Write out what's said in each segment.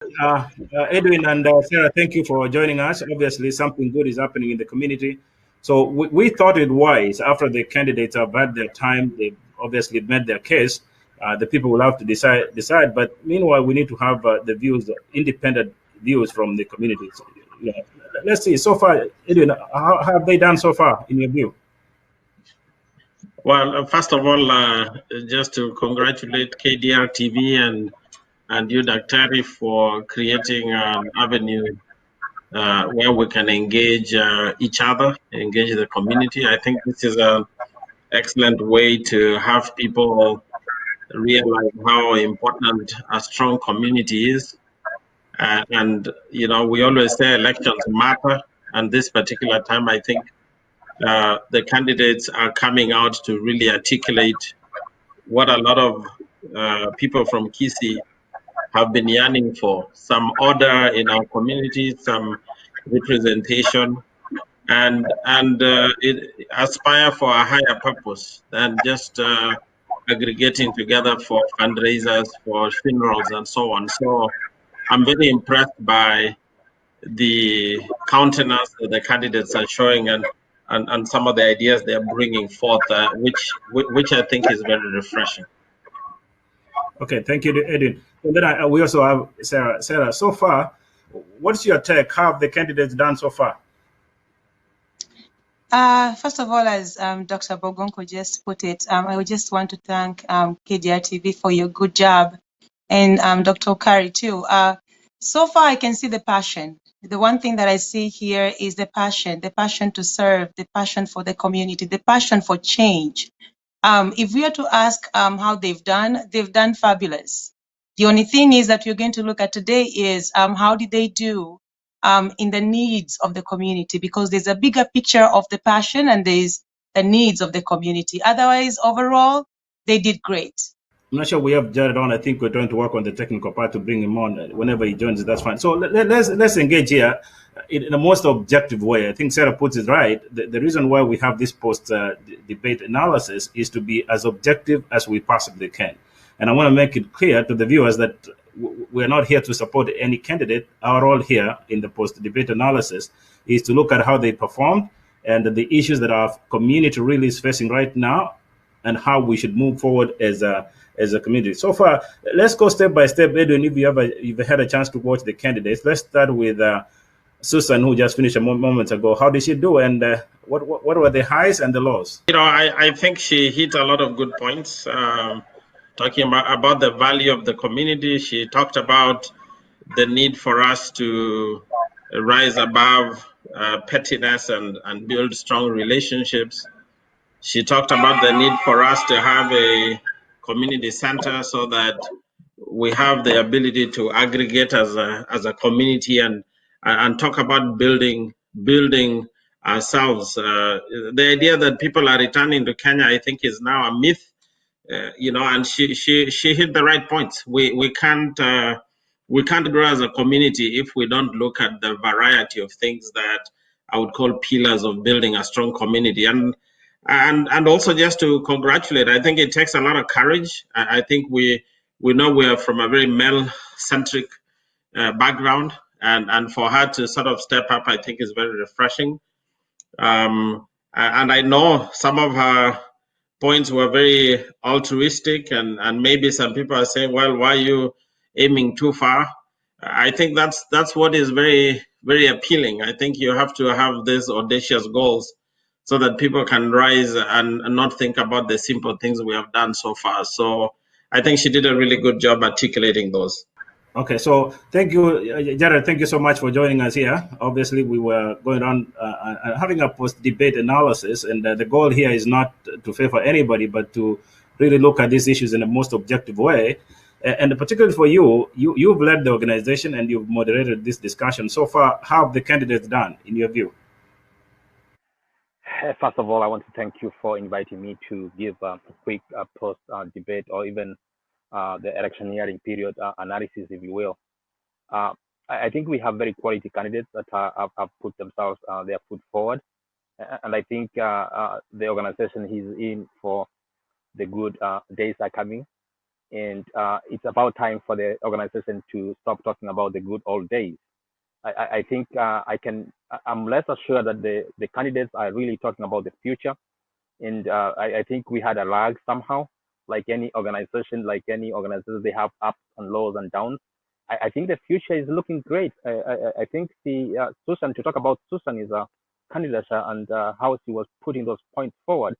Edwin and Sarah, thank you for joining us. Obviously, something good is happening in the community. So we thought it wise after the candidates have had their time, they obviously made their case. The people will have to decide. But meanwhile, we need to have the views, independent views from the communities. You know, let's see. So far, Edwin, how have they done so far in your view? Well, first of all, just to congratulate KDRTV and you, Dr. for creating an avenue where we can engage each other, engage the community. I think this is an excellent way to have people realize how important a strong community is. And, you know, we always say elections matter. And this particular time, I think the candidates are coming out to really articulate what a lot of people from Kisi have been yearning for: some order in our community, some representation, and aspire for a higher purpose than just aggregating together for fundraisers, for funerals, and so on. So I'm very impressed by the countenance that the candidates are showing and some of the ideas they're bringing forth, which I think is very refreshing. Okay, thank you, Edwin. And then we also have Sarah. Sarah, so far, what's your take? How have the candidates done so far? First of all, as Dr. Bogonko just put it, I would just want to thank KDRTV for your good job, and Dr. Okari too. So far, I can see the passion. The one thing that I see here is the passion to serve, the passion for the community, the passion for change. If we are to ask how they've done fabulous. The only thing is that we're going to look at today is how did they do in the needs of the community, because there's a bigger picture of the passion and there's the needs of the community. Otherwise, overall, they did great. I'm not sure we have Jared on. I think we're trying to work on the technical part to bring him on. Whenever he joins, that's fine. So let's engage here in the most objective way. I think Sarah puts it right. The reason why we have this post debate analysis is to be as objective as we possibly can. And I want to make it clear to the viewers that we're not here to support any candidate. Our role here in the post debate analysis is to look at how they performed and the issues that our community really is facing right now, and how we should move forward as a community. So far, let's go step by step. Edwin, if you've had a chance to watch the candidates, let's start with Susan, who just finished a moment ago. How did she do, and what were the highs and the lows? You know, I think she hit a lot of good points. Talking about the value of the community, she talked about the need for us to rise above pettiness and build strong relationships. She talked about the need for us to have a community center so that we have the ability to aggregate as a community and talk about building ourselves. The idea that people are returning to Kenya, I think, is now a myth. You know, and she hit the right points. We can't grow as a community if we don't look at the variety of things that I would call pillars of building a strong community. And also just to congratulate, I think it takes a lot of courage. I think we know we are from a very male centric background, and for her to sort of step up, I think is very refreshing. And I know some of her points were very altruistic, and maybe some people are saying, well, why are you aiming too far? I think that's what is very, very appealing. I think you have to have these audacious goals so that people can rise and not think about the simple things we have done so far. So I think she did a really good job articulating those. Okay, so thank you, Jared. Thank you so much for joining us here. Obviously, we were going on having a post-debate analysis, and the goal here is not to favor anybody, but to really look at these issues in the most objective way. And particularly for you've led the organization and you've moderated this discussion. So far, how have the candidates done, in your view? First of all, I want to thank you for inviting me to give a quick post debate or even the electioneering period analysis, if you will. I think we have very quality candidates that have put themselves their foot forward, and I think the organization is in for the good days are coming. and it's about time for the organization to stop talking about the good old days. I think I'm less assured that the candidates are really talking about the future, and I think we had a lag somehow. Like any organization, they have ups and lows and downs. I think the future is looking great. I think the Susan, to talk about Susan is a candidate and how she was putting those points forward.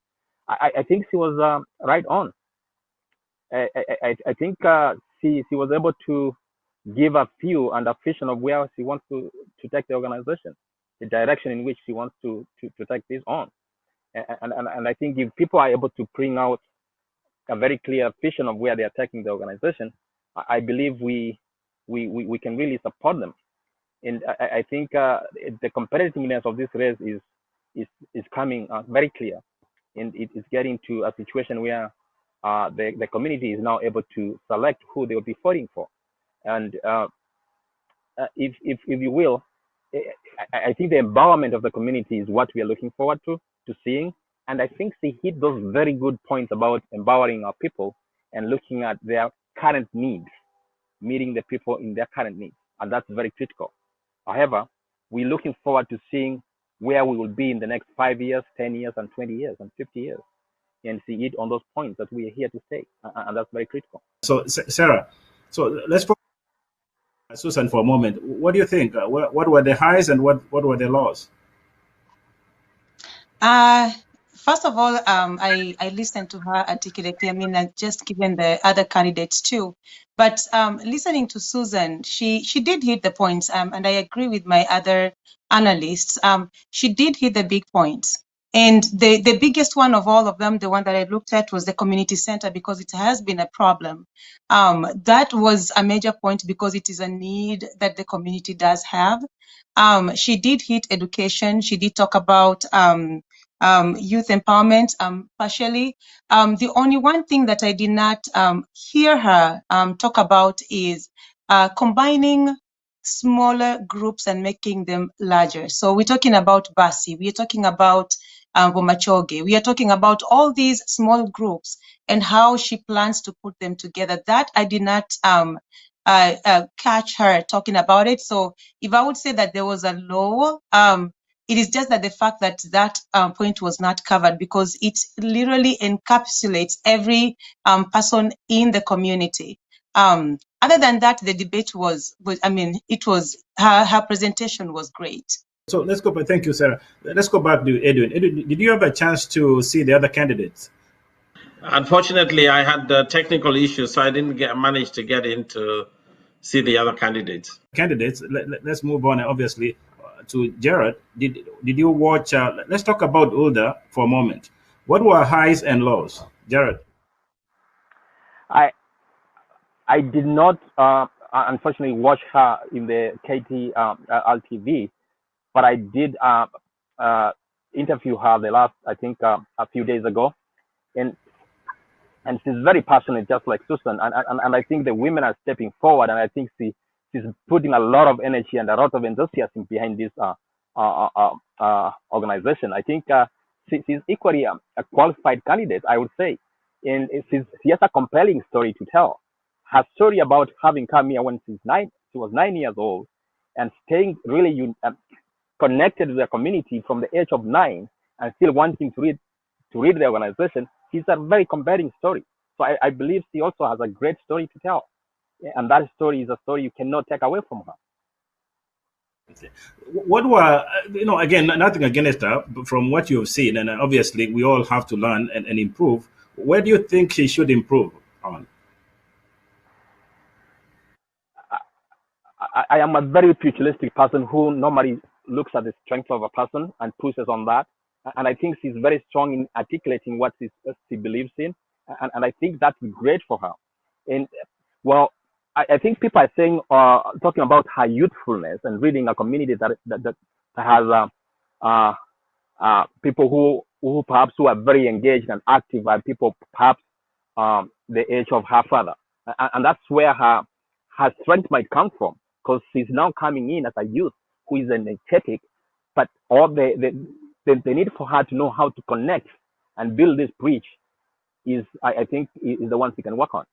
I think she was right on. I think she was able to give a view and a vision of where she wants to take the organization, the direction in which she wants to take this on. And I think if people are able to bring out a very clear vision of where they are taking the organization, I believe we can really support them. And I think the competitiveness of this race is coming very clear, and it is getting to a situation where the community is now able to select who they will be voting for. And if you will, I think the empowerment of the community is what we are looking forward to seeing. And I think they hit those very good points about empowering our people and looking at their current needs, meeting the people in their current needs. And that's very critical. However, we're looking forward to seeing where we will be in the next 5 years, 10 years, and 20 years, and 50 years, and see it on those points that we are here to stay. And that's very critical. So, Sarah, so let's focus on Susan for a moment. What do you think? What were the highs and what were the lows? First of all, I listened to her articulately. I mean, just given the other candidates too, but listening to Susan, she did hit the points, and I agree with my other analysts. She did hit the big points. And the biggest one of all of them, the one that I looked at, was the community center, because it has been a problem. That was a major point because it is a need that the community does have. She did hit education. She did talk about youth empowerment partially. The only one thing that I did not hear her talk about is combining smaller groups and making them larger. So we're talking about Basi, we're talking about Bomachoge, we are talking about all these small groups and how she plans to put them together. That I did not catch her talking about it. So if I would say that there was a low, it is just that the fact that that point was not covered, because it literally encapsulates every person in the community. Other than that, the debate was I mean, it was, her presentation was great. So let's go back. Thank you, Sarah. Let's go back to Edwin. Edwin, did you have a chance to see the other candidates? Unfortunately, I had technical issues, so I didn't manage to get in to see the other candidates. Let's move on, obviously, to Jared. Did you watch? Let's talk about Ulda for a moment. What were highs and lows, Jared? I did not, unfortunately, watch her in the KDRTV, but I did interview her the last, I think, a few days ago, and she's very passionate, just like Susan, and I think the women are stepping forward, and I think she's putting a lot of energy and a lot of enthusiasm behind this organization. I think she's equally a qualified candidate, I would say, and she has a compelling story to tell. Her story about having come here when she was 9 years old, and staying really connected to the community from the age of 9, and still wanting to read the organization. It's a very compelling story. So I believe she also has a great story to tell, and that story is a story you cannot take away from her. What were, again, nothing against her, but from what you've seen, and obviously we all have to learn and improve. Where do you think she should improve on? I am a very pugilistic person who normally looks at the strength of a person and pushes on that. And I think she's very strong in articulating what she believes in. And I think that's great for her. And well, I think people are saying, talking about her youthfulness and reading a community that has people who perhaps who are very engaged and active, and people perhaps the age of her father. And that's where her strength might come from, because she's now coming in as a youth who is energetic, but all the need for her to know how to connect and build this bridge is, I think, is the one she can work on.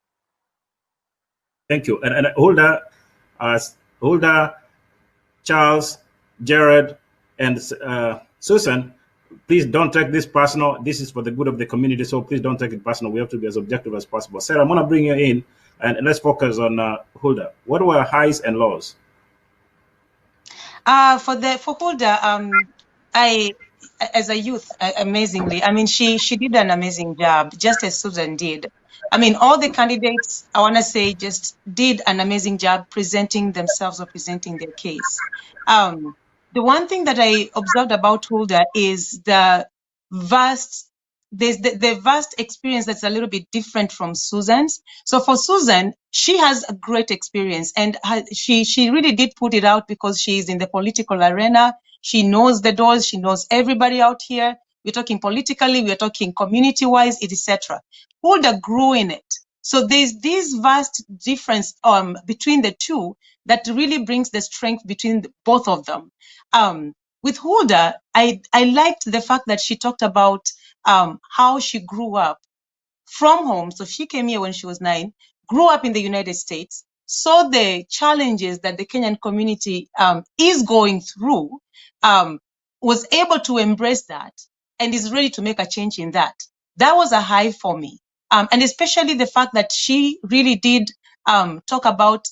Thank you. And Hulda, Charles, Jared, and Susan, please don't take this personal. This is for the good of the community, so please don't take it personal. We have to be as objective as possible. Sarah, I'm going to bring you in, and let's focus on Hulda. What were highs and lows? For Hulda, I as a youth, amazingly, I mean, she did an amazing job, just as Susan did. I mean, all the candidates, I want to say, just did an amazing job presenting themselves or presenting their case. The one thing that I observed about Hulda is the vast experience that's a little bit different from Susan's. So for Susan, she has a great experience, and she really did put it out because she's in the political arena. She knows the doors. She knows everybody out here. We're talking politically. We're talking community-wise, etc. Hulda grew in it. So there's this vast difference between the two that really brings the strength between both of them. With Hulda, I liked the fact that she talked about how she grew up from home. So she came here when she was 9, grew up in the United States, saw the challenges that the Kenyan community is going through, was able to embrace that, and is ready to make a change in that. That was a high for me. And especially the fact that she really did talk about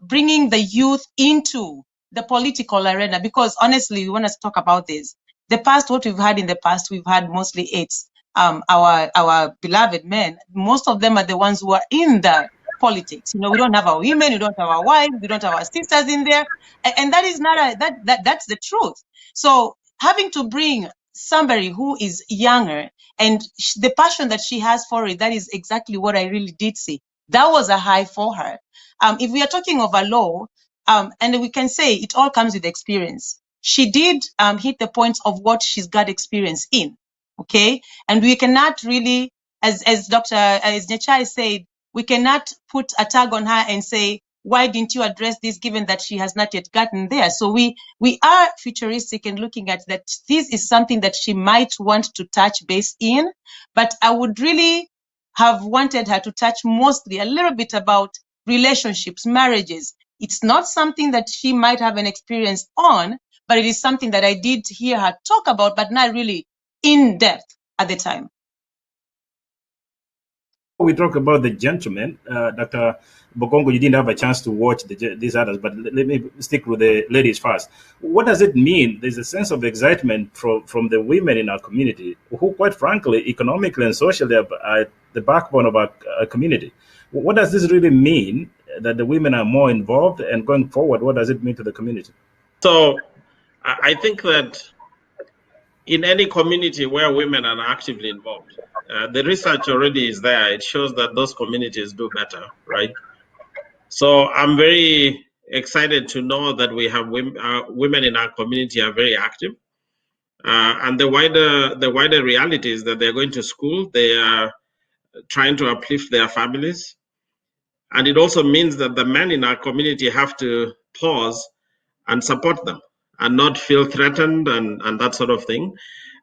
bringing the youth into the political arena, because honestly, we want to talk about this. The past, what we've had in the past, we've had mostly it's our beloved men. Most of them are the ones who are in the politics. You know, we don't have our women, we don't have our wives, we don't have our sisters in there, and that is not that's the truth. So having to bring somebody who is younger and the passion that she has for it, that is exactly what I really did see. That was a high for her. If we are talking of a law, and we can say it all comes with experience. She did hit the points of what she's got experience in, okay? And we cannot really, as Nyachai said, we cannot put a tag on her and say, why didn't you address this given that she has not yet gotten there? So we are futuristic and looking at that this is something that she might want to touch base in, but I would really have wanted her to touch mostly a little bit about relationships, marriages. It's not something that she might have an experience on, but it is something that I did hear her talk about, but not really in depth at the time. We talk about the gentleman, Dr. Bogongo, you didn't have a chance to watch these others, but let me stick with the ladies first. What does it mean? There's a sense of excitement from the women in our community, who, quite frankly, economically and socially, are the backbone of our community. What does this really mean, that the women are more involved, and going forward, what does it mean to the community? So I think that in any community where women are actively involved, the research already is there. It shows that those communities do better, right? So I'm very excited to know that we have women in our community are very active. And the wider reality is that they're going to school, they are trying to uplift their families. And it also means that the men in our community have to pause and support them and not feel threatened and that sort of thing.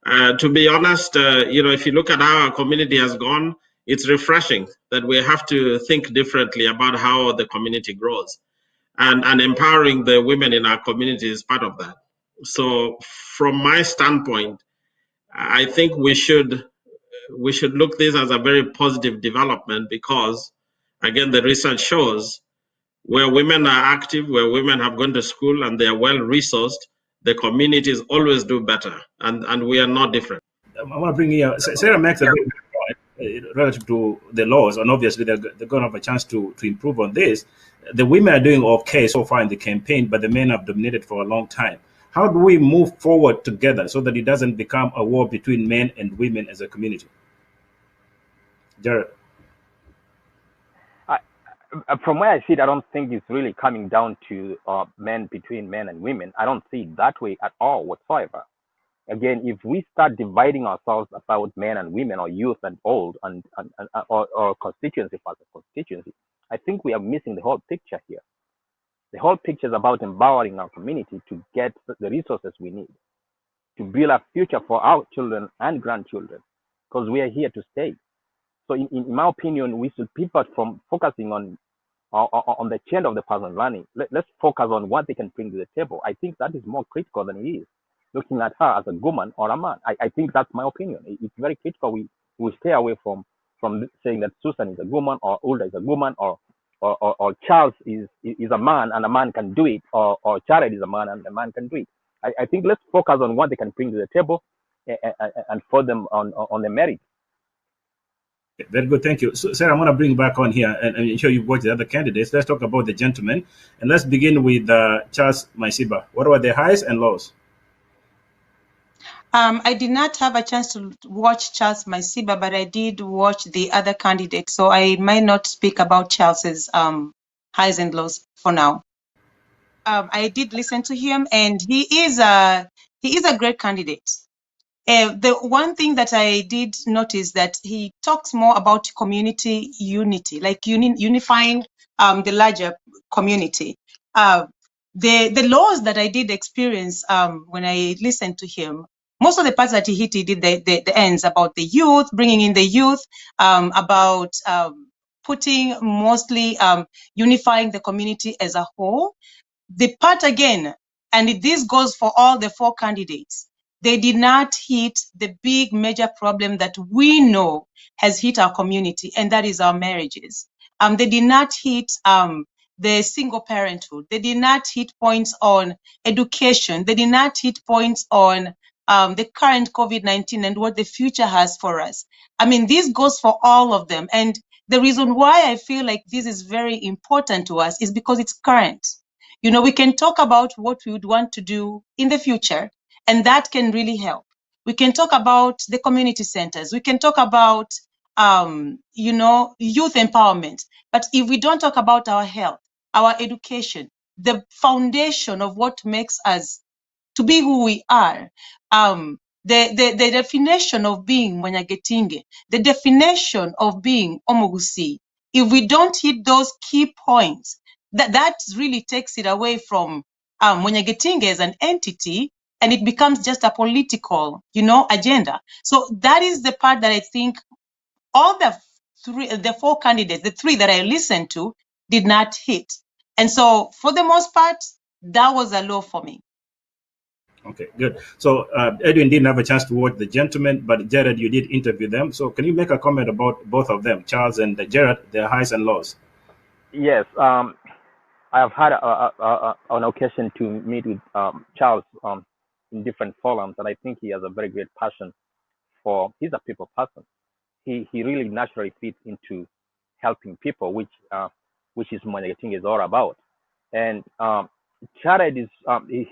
To be honest, if you look at how our community has gone, it's refreshing that we have to think differently about how the community grows. And empowering the women in our community is part of that. So from my standpoint, I think we should look this as a very positive development, because again, the research shows where women are active, where women have gone to school and they are well resourced, the communities always do better, and we are not different. I want to bring in Sarah makes a very good point relative to the laws, and obviously they're going to have a chance to improve on this. The women are doing okay so far in the campaign, but the men have dominated for a long time. How do we move forward together so that it doesn't become a war between men and women as a community? Jared. From where I see it, I don't think it's really coming down to men between men and women. I don't see it that way at all whatsoever. Again, if we start dividing ourselves about men and women, or youth and old, or constituency as a constituency, I think we are missing the whole picture here. The whole picture is about empowering our community to get the resources we need to build a future for our children and grandchildren, because we are here to stay. So in my opinion, we should pivot from focusing on on the chain of the person running. Let's focus on what they can bring to the table. I think that is more critical than it is looking at her as a woman or a man. I think that's my opinion. It's very critical. We stay away from saying that Susan is a woman or Ulda is a woman or Charles is a man and a man can do it, or Jared is a man and a man can do it. I think let's focus on what they can bring to the table and for them on the merit. Very good, thank you. So, Sarah, I'm going to bring back on here and ensure you've watched the other candidates. Let's talk about the gentlemen, and let's begin with Charles Maisiba. What were the highs and lows? I did not have a chance to watch Charles Maisiba, but I did watch the other candidates, so I might not speak about Charles's highs and lows for now. I did listen to him, and he is a great candidate. The one thing that I did notice that he talks more about community unity, like unifying the larger community. The laws that I did experience when I listened to him, most of the parts that he hit, he did the ends about the youth, bringing in the youth, about putting mostly unifying the community as a whole. The part again, and this goes for all the four candidates, they did not hit the big major problem that we know has hit our community, and that is our marriages. They did not hit the single parenthood. They did not hit points on education. They did not hit points on the current COVID-19 and what the future has for us. I mean, this goes for all of them. And the reason why I feel like this is very important to us is because it's current. You know, we can talk about what we would want to do in the future, and that can really help. We can talk about the community centers. We can talk about, youth empowerment. But if we don't talk about our health, our education, the foundation of what makes us to be who we are, the definition of being Mwanyagetinge, the definition of being Omogusi, if we don't hit those key points, that really takes it away from Mwanyagetinge as an entity, and it becomes just a political, agenda. So that is the part that I think all the four candidates, the three that I listened to, did not hit. And so for the most part, that was a low for me. Okay, good. So Edwin didn't have a chance to watch the gentlemen, but Jared, you did interview them. So can you make a comment about both of them, Charles and Jared, their highs and lows? Yes, I have had an occasion to meet with Charles in different forums, and I think he has a very great passion for. He's a people person. He really naturally fits into helping people, which is Mwanyagetinge is all about. And Jared is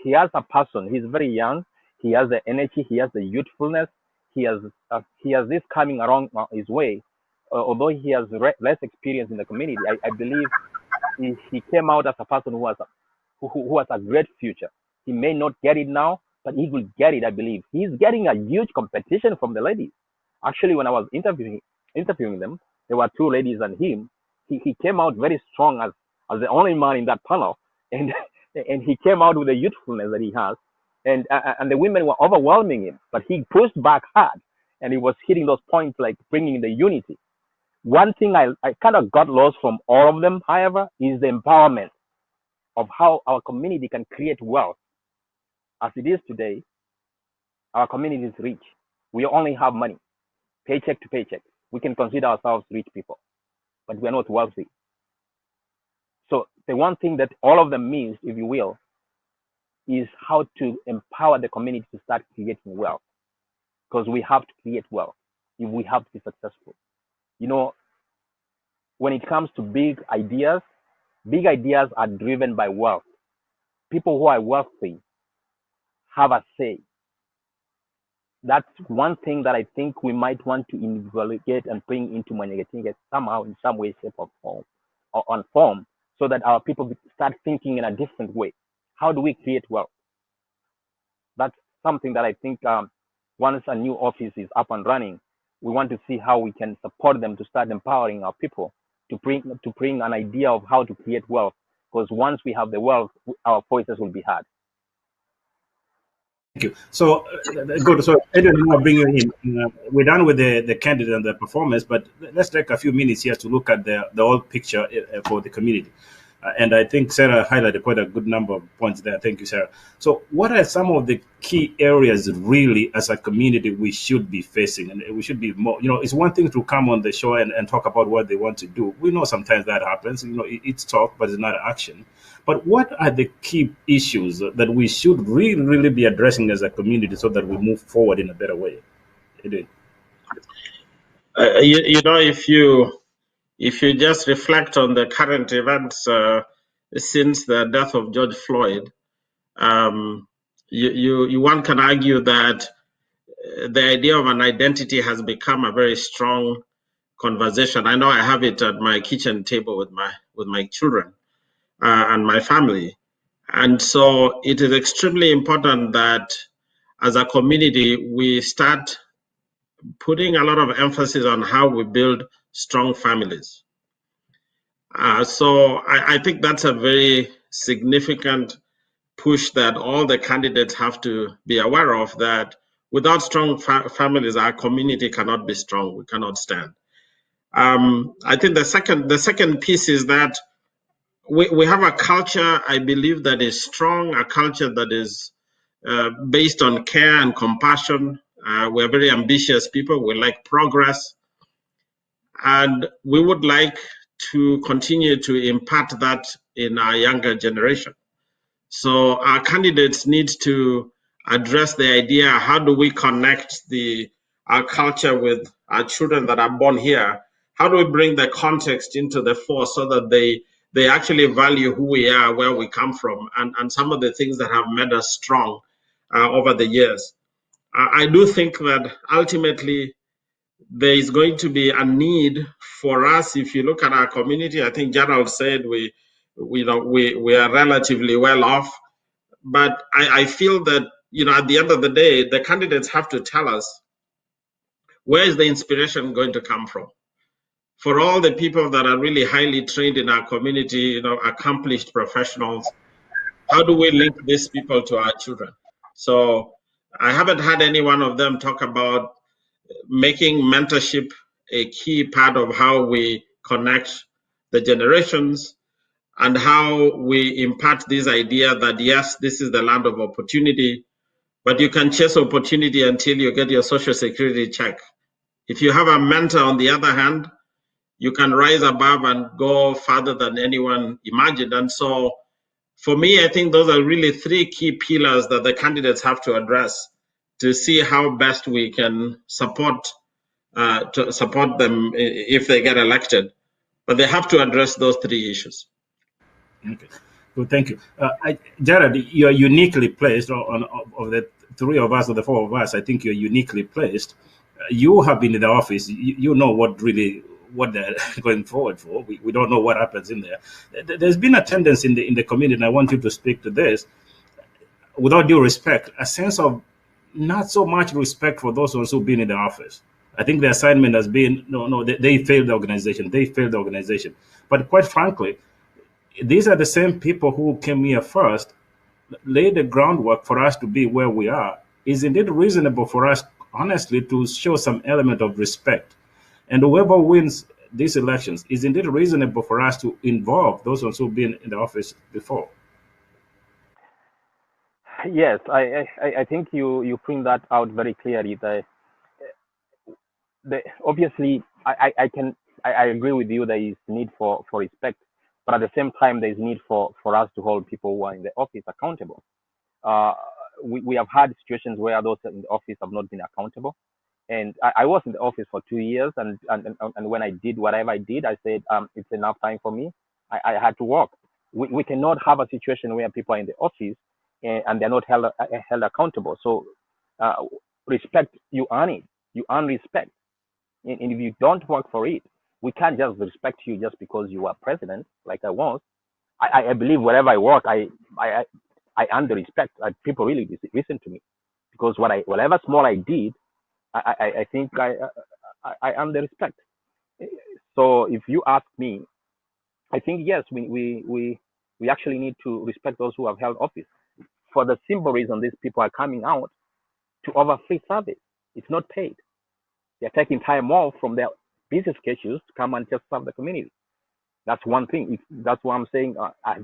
he has a passion. He's very young. He has the energy. He has the youthfulness. He has this coming around his way. Although he has less experience in the community, I believe he came out as a person who has a great future. He may not get it now, but he will get it. I believe he's getting a huge competition from the ladies. Actually, when I was interviewing them, there were two ladies and him. He came out very strong as the only man in that panel, and and he came out with the youthfulness that he has, and the women were overwhelming him, but he pushed back hard, and he was hitting those points like bringing the unity. One thing I kind of got lost from all of them, however, is the empowerment of how our community can create wealth. As it is today, our community is rich. We only have money, paycheck to paycheck. We can consider ourselves rich people, but we're not wealthy. So the one thing that all of them means, if you will, is how to empower the community to start creating wealth. Because we have to create wealth if we have to be successful. You know, when it comes to big ideas are driven by wealth. People who are wealthy have a say. That's one thing that I think we might want to investigate and bring into Mwanyagetinge somehow, in some way, shape, or form, so that our people start thinking in a different way. How do we create wealth? That's something that I think once a new office is up and running, we want to see how we can support them to start empowering our people to bring an idea of how to create wealth. Because once we have the wealth, our voices will be heard. you. So good. So Adrian, I'll bring you in. We're done with the candidate and the performance, but let's take a few minutes here to look at the whole picture for the community. And I think Sarah highlighted quite a good number of points there. Thank you, Sarah. So, what are some of the key areas really as a community we should be facing? And we should be more, it's one thing to come on the show and talk about what they want to do. We know sometimes that happens, it's talk, but it's not action. But what are the key issues that we should really, really be addressing as a community so that we move forward in a better way? If you just reflect on the current events since the death of George Floyd, one can argue that the idea of an identity has become a very strong conversation. I know I have it at my kitchen table with my children and my family, and so it is extremely important that as a community we start putting a lot of emphasis on how we build strong families. So I think that's a very significant push that all the candidates have to be aware of, that without strong families, our community cannot be strong. We cannot stand. I think the second piece is that we have a culture, I believe, that is strong, a culture that is based on care and compassion. We're very ambitious people. We like progress. And we would like to continue to impart that in our younger generation. So our candidates need to address the idea, how do we connect our culture with our children that are born here? How do we bring the context into the fore so that they actually value who we are, where we come from, and some of the things that have made us strong over the years? I do think that ultimately there is going to be a need for us. If you look at our community, I think Gerald said we are relatively well off, but I feel that at the end of the day, the candidates have to tell us, where is the inspiration going to come from? For all the people that are really highly trained in our community, accomplished professionals, how do we link these people to our children? So I haven't had any one of them talk about making mentorship a key part of how we connect the generations and how we impart this idea that, yes, this is the land of opportunity, but you can chase opportunity until you get your social security check. If you have a mentor, on the other hand, you can rise above and go farther than anyone imagined. And so for me, I think those are really three key pillars that the candidates have to address to see how best we can support them if they get elected. But they have to address those three issues. Okay. Well, thank you. Jared, you're uniquely placed of the three of us or the four of us. I think you're uniquely placed. You have been in the office. You know what they're going forward for. We don't know what happens in there. There's been a tendency in the community, and I want you to speak to this, without due respect, a sense of not so much respect for those ones who've been in the office. I think the assignment has been, they failed the organization. They failed the organization. But quite frankly, these are the same people who came here first, laid the groundwork for us to be where we are. Isn't it reasonable for us, honestly, to show some element of respect? And whoever wins these elections, isn't it reasonable for us to involve those ones who've been in the office before? Yes, I think you bring that out very clearly. Obviously I agree with you. There is need for respect, but at the same time there is need for us to hold people who are in the office accountable. We have had situations where those in the office have not been accountable, and I was in the office for 2 years, and when I did whatever I did, I said it's enough time for me. I had to work. We cannot have a situation where people are in the office and they're not held accountable. So respect, you earn it. You earn respect. And if you don't work for it, we can't just respect you just because you are president, like I was. I believe wherever I work, I earn the respect. People really listen to me because whatever small I did, I think I earn the respect. So if you ask me, I think yes, we actually need to respect those who have held office. for the simple reason these people are coming out to offer free service. It's not paid. They're taking time off from their busy schedules to come and just serve the community. That's one thing. That's what I'm saying.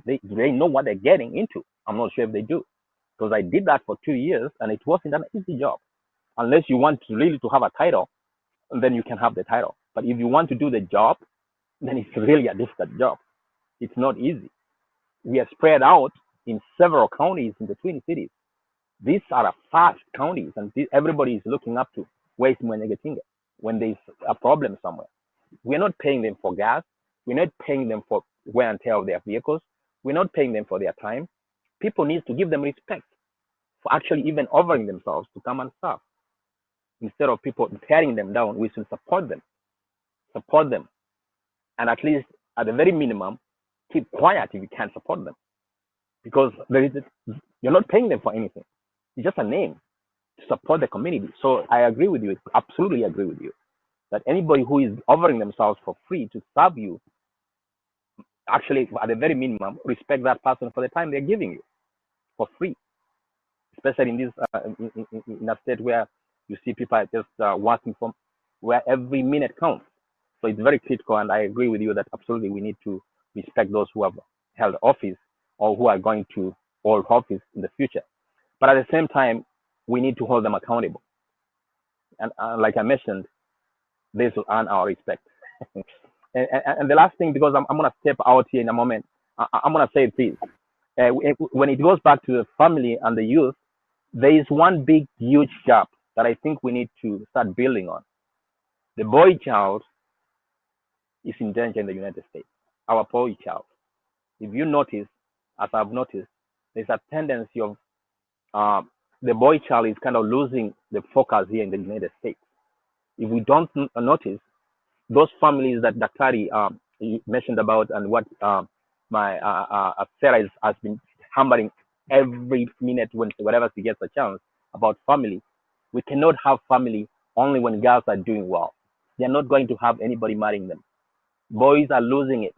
They know what they're getting into. I'm not sure if they do, because I did that for 2 years and it wasn't an easy job. Unless you want to really to have a title, then you can have the title. But if you want to do the job, then it's really a difficult job. It's not easy. We are spread out in several counties in the Twin Cities. These are fast counties, and everybody is looking up to where's Mwanyagetinge when there's a problem somewhere. We're not paying them for gas. We're not paying them for wear and tear of their vehicles. We're not paying them for their time. People need to give them respect for actually even offering themselves to come and serve. Instead of people tearing them down, we should support them. Support them. And at least at the very minimum, keep quiet if you can't support them. Because you're not paying them for anything. It's just a name to support the community. So I agree with you, absolutely agree with you, that anybody who is offering themselves for free to serve you, actually, at the very minimum, respect that person for the time they're giving you for free. Especially in this in a state where you see people are just working from where every minute counts. So it's very critical, and I agree with you that absolutely we need to respect those who have held office or who are going to hold office in the future. But at the same time, we need to hold them accountable. And like I mentioned, this will earn our respect. and the last thing, because I'm going to step out here in a moment, I'm going to say this. When it goes back to the family and the youth, there is one big, huge gap that I think we need to start building on. The boy child is in danger in the United States. Our boy child. If you notice, as I've noticed, there's a tendency of the boy child is kind of losing the focus here in the United States. If we don't notice, those families that Daktari mentioned about, and what my Sarah has been hammering every minute whenever she gets a chance about family, we cannot have family only when girls are doing well. They're not going to have anybody marrying them. Boys are losing it.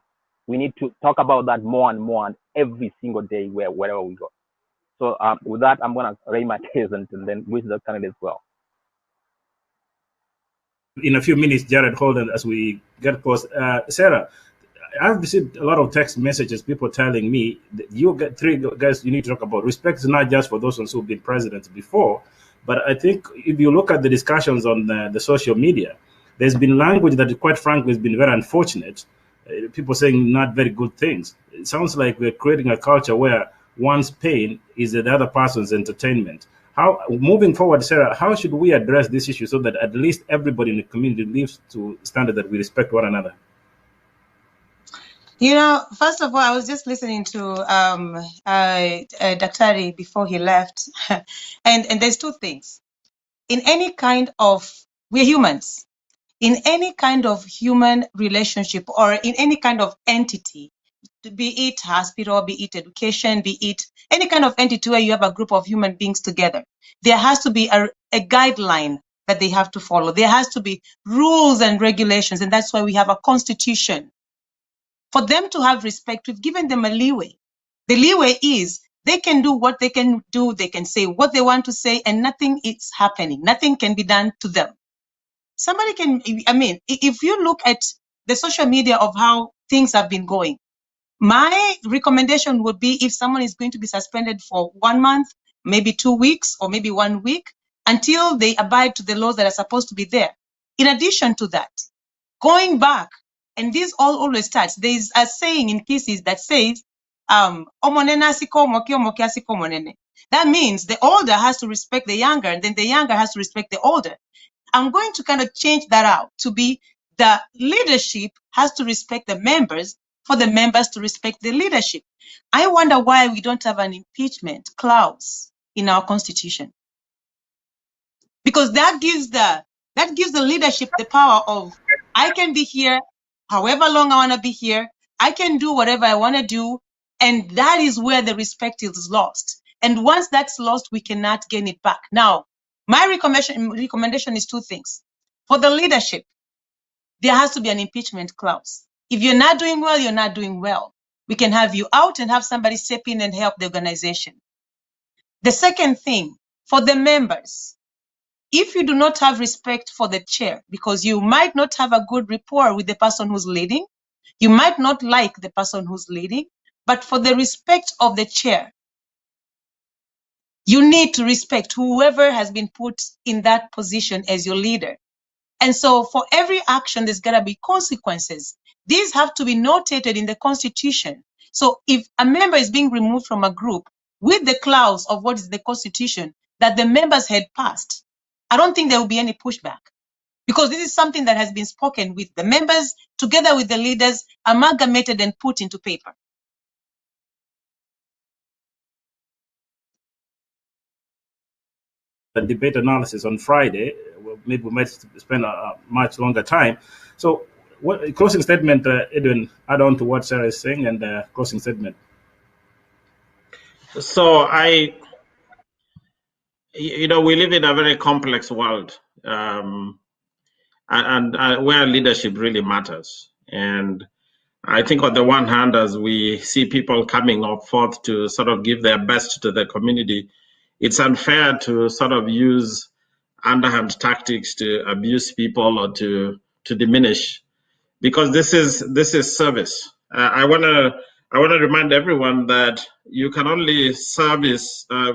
We need to talk about that more and more, and every single day wherever we go. So with that, I'm going to raise my case and then wish the candidate as well. In a few minutes, Jared, hold on as we get close. Sarah, I've received a lot of text messages, people telling me that you get three guys you need to talk about. Respect is not just for those ones who've been presidents before, but I think if you look at the discussions on the social media, there's been language that, quite frankly, has been very unfortunate. People saying not very good things. It sounds like we're creating a culture where one's pain is the other person's entertainment. How, moving forward, Sarah, how should we address this issue so that at least everybody in the community lives to standard that we respect one another? You know, first of all, I was just listening to Daktari before he left, and there's two things. In any kind of, we're humans. In any kind of human relationship or in any kind of entity, be it hospital, be it education, be it any kind of entity where you have a group of human beings together, there has to be a guideline that they have to follow. There has to be rules and regulations, and that's why we have a constitution. For them to have respect, we've given them a leeway. The leeway is they can do what they can do, they can say what they want to say, and nothing is happening. Nothing can be done to them. Somebody can, I mean, if you look at the social media of how things have been going, my recommendation would be if someone is going to be suspended for 1 month, maybe 2 weeks, or maybe 1 week, until they abide to the laws that are supposed to be there. In addition to that, going back, and this always starts, there is a saying in cases that says, that means the older has to respect the younger, and then the younger has to respect the older. I'm going to kind of change that out to be the leadership has to respect the members for the members to respect the leadership. I wonder why we don't have an impeachment clause in our constitution. Because that gives the leadership the power of, I can be here however long I want to be here. I can do whatever I want to do. And that is where the respect is lost. And once that's lost, we cannot gain it back. Now, my recommendation is two things. For the leadership, there has to be an impeachment clause. If you're not doing well, you're not doing well. We can have you out and have somebody step in and help the organization. The second thing, for the members, if you do not have respect for the chair, because you might not have a good rapport with the person who's leading, you might not like the person who's leading, but for the respect of the chair, you need to respect whoever has been put in that position as your leader. And so for every action, there's got to be consequences. These have to be notated in the Constitution. So if a member is being removed from a group with the clause of what is the Constitution that the members had passed, I don't think there will be any pushback, because this is something that has been spoken with the members together with the leaders, amalgamated and put into paper. The debate analysis on Friday, maybe we might spend a much longer time. So, what closing statement, Edwin, add on to what Sarah is saying, and closing statement. So we live in a very complex world, and where leadership really matters. And I think on the one hand, as we see people coming up forth to sort of give their best to the community, it's unfair to sort of use underhand tactics to abuse people or to diminish, because this is service. I want to remind everyone that you can only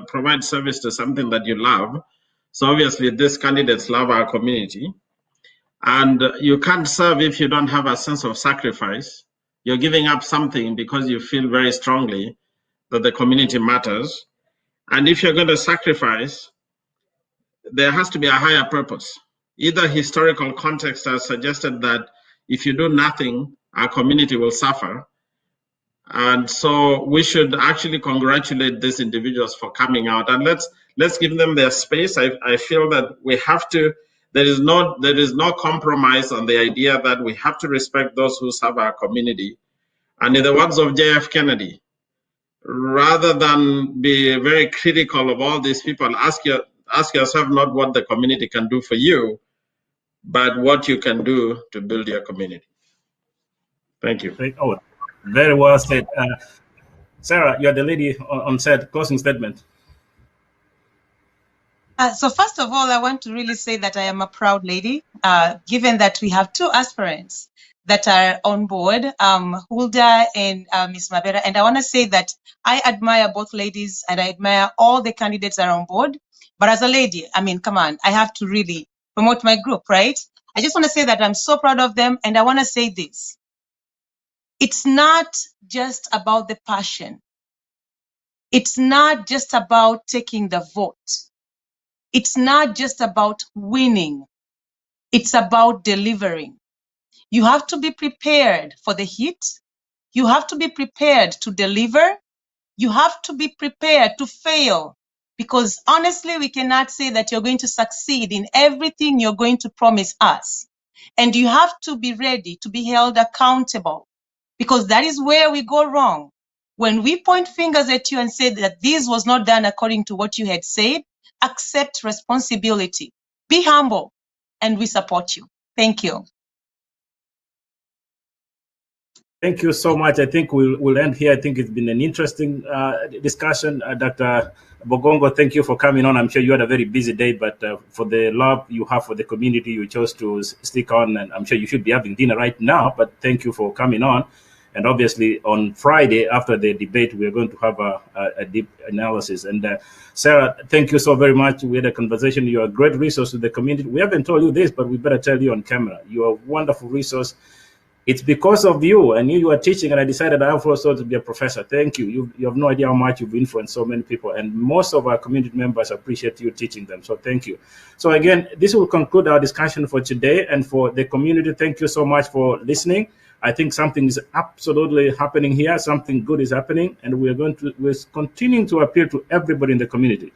provide service to something that you love. So obviously, these candidates love our community, and you can't serve if you don't have a sense of sacrifice. You're giving up something because you feel very strongly that the community matters. And if you're going to sacrifice, there has to be a higher purpose. Either historical context has suggested that if you do nothing, our community will suffer. And so we should actually congratulate these individuals for coming out, and let's give them their space. I feel that we have to, there is no compromise on the idea that we have to respect those who serve our community. And in the words of JF Kennedy, rather than be very critical of all these people, ask yourself not what the community can do for you, but what you can do to build your community. Thank you. Oh, very well said. Sarah, you're the lady on set. Closing statement. So first of all, I want to really say that I am a proud lady, given that we have two aspirants that are on board, Hulda and Ms. Mabera. And I want to say that I admire both ladies and I admire all the candidates that are on board. But as a lady, I mean, come on, I have to really promote my group, right? I just want to say that I'm so proud of them. And I want to say this. It's not just about the passion. It's not just about taking the vote. It's not just about winning. It's about delivering. You have to be prepared for the heat. You have to be prepared to deliver. You have to be prepared to fail. Because honestly, we cannot say that you're going to succeed in everything you're going to promise us. And you have to be ready to be held accountable, because that is where we go wrong. When we point fingers at you and say that this was not done according to what you had said, accept responsibility, be humble, and we support you. Thank you. Thank you so much. I think we'll end here. I think it's been an interesting discussion. Dr. Bogongo, thank you for coming on. I'm sure you had a very busy day, but for the love you have for the community, you chose to stick on, and I'm sure you should be having dinner right now, but thank you for coming on. And obviously on Friday, after the debate, we're going to have a deep analysis. And Sarah, thank you so very much. We had a conversation. You're a great resource to the community. We haven't told you this, but we better tell you on camera. You're a wonderful resource. It's because of you. I knew you were teaching, and I decided I also to be a professor. Thank you. You have no idea how much you've influenced so many people, and most of our community members appreciate you teaching them. So thank you. So again, this will conclude our discussion for today, and for the community, thank you so much for listening. I think something is absolutely happening here. Something good is happening, and we're continuing to appeal to everybody in the community.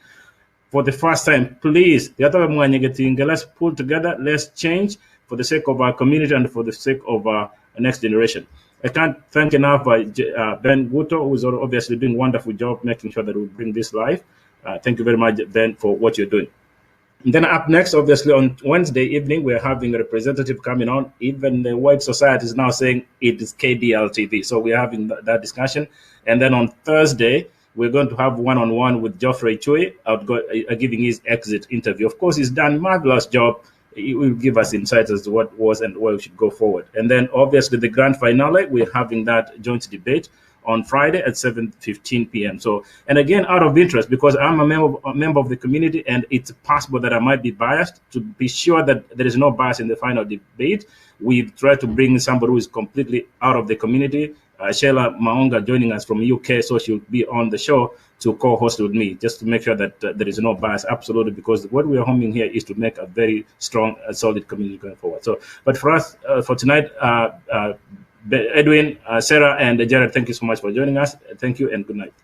For the first time, please, let's pull together, let's change for the sake of our community and for the sake of our next generation. I can't thank enough Ben Ruto, who's obviously doing a wonderful job making sure that we bring this live. Thank you very much, Ben, for what you're doing. And then up next, obviously, on Wednesday evening, we're having a representative coming on. Even the white society is now saying it is KDRTV. So we're having that discussion. And then on Thursday, we're going to have one-on-one with Geoffrey Chui, giving his exit interview. Of course, he's done a marvelous job. He will give us insights as to what was and where we should go forward. And then, obviously, the grand finale, we're having that joint debate on Friday at 7:15 p.m. So, and again, out of interest, because I'm a member of the community, and it's possible that I might be biased, to be sure that there is no bias in the final debate, we've tried to bring somebody who is completely out of the community. Sheila Maonga joining us from UK, so she'll be on the show to co-host with me, just to make sure that there is no bias, absolutely, because what we are homing here is to make a very strong, solid community going forward. So, but for us, for tonight, Edwin, Sarah, and Jared, thank you so much for joining us. Thank you and good night.